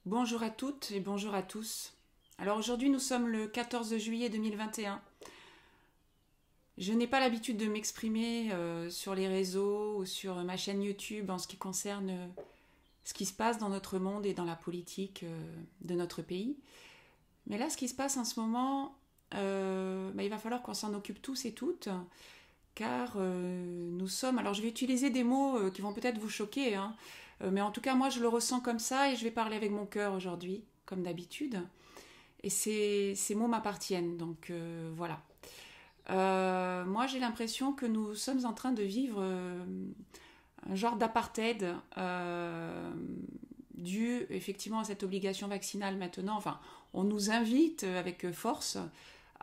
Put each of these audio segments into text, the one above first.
Bonjour à toutes et bonjour à tous. Alors aujourd'hui nous sommes le 14 juillet 2021. Je n'ai pas l'habitude de m'exprimer sur les réseaux ou sur ma chaîne YouTube en ce qui concerne ce qui se passe dans notre monde et dans la politique de notre pays. Mais là ce qui se passe en ce moment, il va falloir qu'on s'en occupe tous et toutes car nous sommes... Alors je vais utiliser des mots qui vont peut-être vous choquer, hein, mais en tout cas moi je le ressens comme ça et je vais parler avec mon cœur aujourd'hui, comme d'habitude. Et ces mots m'appartiennent, donc voilà. Moi j'ai l'impression que nous sommes en train de vivre un genre d'apartheid dû effectivement à cette obligation vaccinale maintenant. Enfin, on nous invite avec force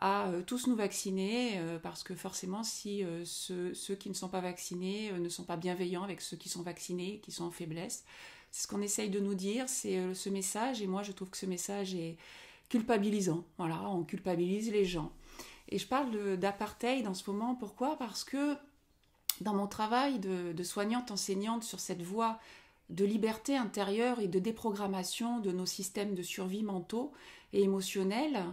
à tous nous vacciner parce que forcément si ceux qui ne sont pas vaccinés ne sont pas bienveillants avec ceux qui sont vaccinés, qui sont en faiblesse. C'est ce qu'on essaye de nous dire, c'est ce message, et moi je trouve que ce message est culpabilisant. Voilà, on culpabilise les gens. Et je parle d'apartheid en ce moment, pourquoi? Parce que dans mon travail de soignante enseignante sur cette voie de liberté intérieure et de déprogrammation de nos systèmes de survie mentaux et émotionnels,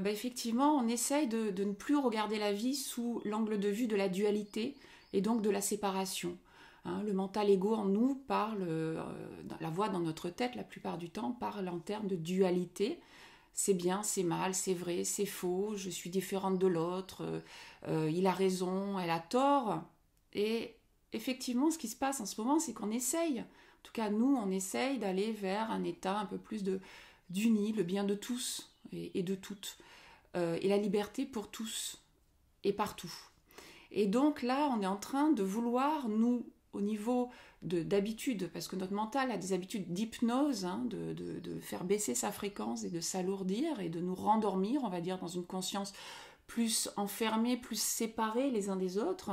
effectivement, on essaye de ne plus regarder la vie sous l'angle de vue de la dualité et donc de la séparation. Hein, le mental égo en nous parle, la voix dans notre tête la plupart du temps parle en termes de dualité. C'est bien, c'est mal, c'est vrai, c'est faux, je suis différente de l'autre, il a raison, elle a tort. Et effectivement, ce qui se passe en ce moment, c'est qu'on essaye, en tout cas nous, on essaye d'aller vers un état un peu plus d'uni, le bien de tous et de toutes, et la liberté pour tous et partout. Et donc là, on est en train de vouloir, nous, au niveau d'habitude, parce que notre mental a des habitudes d'hypnose, hein, de faire baisser sa fréquence et de s'alourdir et de nous rendormir, on va dire, dans une conscience plus enfermée, plus séparée les uns des autres.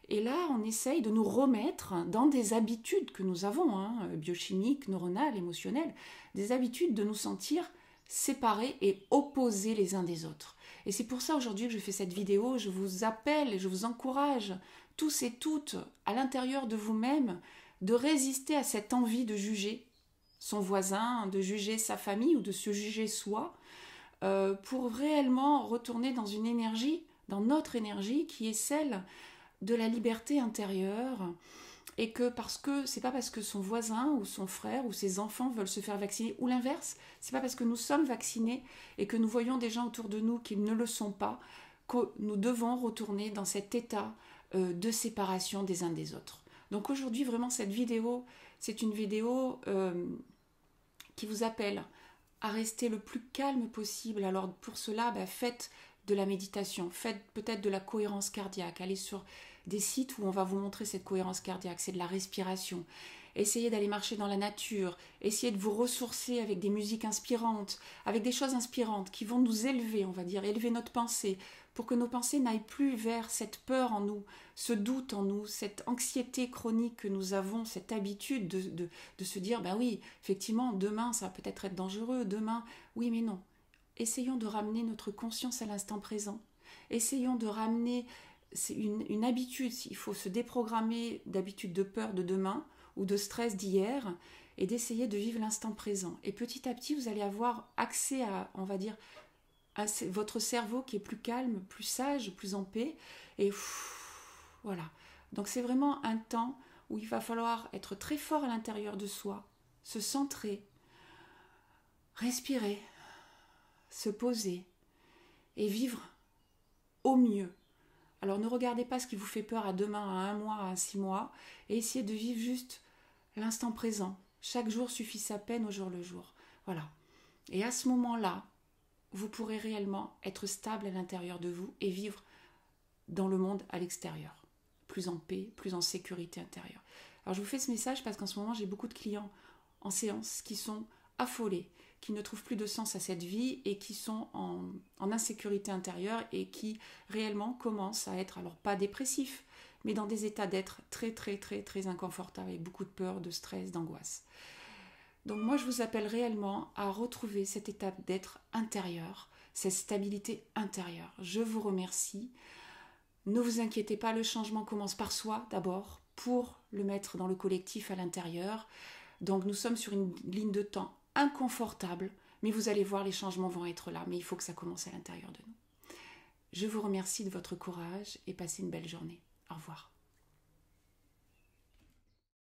Et là, on essaye de nous remettre dans des habitudes que nous avons, hein, biochimiques, neuronales, émotionnelles, des habitudes de nous sentir séparés et opposés les uns des autres. Et c'est pour ça aujourd'hui que je fais cette vidéo, je vous appelle et je vous encourage, tous et toutes, à l'intérieur de vous-même, de résister à cette envie de juger son voisin, de juger sa famille ou de se juger soi, pour réellement retourner dans une énergie, dans notre énergie qui est celle de la liberté intérieure, et que c'est pas parce que son voisin ou son frère ou ses enfants veulent se faire vacciner, ou l'inverse, c'est pas parce que nous sommes vaccinés et que nous voyons des gens autour de nous qui ne le sont pas que nous devons retourner dans cet état de séparation des uns des autres. Donc aujourd'hui, vraiment, cette vidéo, c'est une vidéo qui vous appelle à rester le plus calme possible. Alors pour cela, faites de la méditation, faites peut-être de la cohérence cardiaque, allez sur des sites où on va vous montrer cette cohérence cardiaque, c'est de la respiration. Essayez d'aller marcher dans la nature, essayez de vous ressourcer avec des musiques inspirantes, avec des choses inspirantes qui vont nous élever, on va dire, élever notre pensée, pour que nos pensées n'aillent plus vers cette peur en nous, ce doute en nous, cette anxiété chronique que nous avons, cette habitude de se dire, oui, effectivement, demain, ça va peut-être être dangereux, demain, oui, mais non. Essayons de ramener notre conscience à l'instant présent. Essayons de ramener une habitude, il faut se déprogrammer d'habitude de peur de demain ou de stress d'hier et d'essayer de vivre l'instant présent. Et petit à petit, vous allez avoir accès à, on va dire, à votre cerveau qui est plus calme, plus sage, plus en paix. Et voilà. Donc c'est vraiment un temps où il va falloir être très fort à l'intérieur de soi, se centrer, respirer, se poser et vivre au mieux. Alors ne regardez pas ce qui vous fait peur à demain, à un mois, à 6 mois, et essayez de vivre juste l'instant présent. Chaque jour suffit sa peine au jour le jour. Voilà. Et à ce moment-là, vous pourrez réellement être stable à l'intérieur de vous et vivre dans le monde à l'extérieur. Plus en paix, plus en sécurité intérieure. Alors je vous fais ce message parce qu'en ce moment, j'ai beaucoup de clients en séance qui sont affolés, qui ne trouvent plus de sens à cette vie et qui sont en insécurité intérieure et qui réellement commencent à être, alors pas dépressifs, mais dans des états d'être très très très très inconfortables, avec beaucoup de peur, de stress, d'angoisse. Donc moi je vous appelle réellement à retrouver cet état d'être intérieur, cette stabilité intérieure. Je vous remercie. Ne vous inquiétez pas, le changement commence par soi d'abord, pour le mettre dans le collectif à l'intérieur. Donc nous sommes sur une ligne de temps inconfortable, mais vous allez voir, les changements vont être là, mais il faut que ça commence à l'intérieur de nous. Je vous remercie de votre courage et passez une belle journée. Au revoir.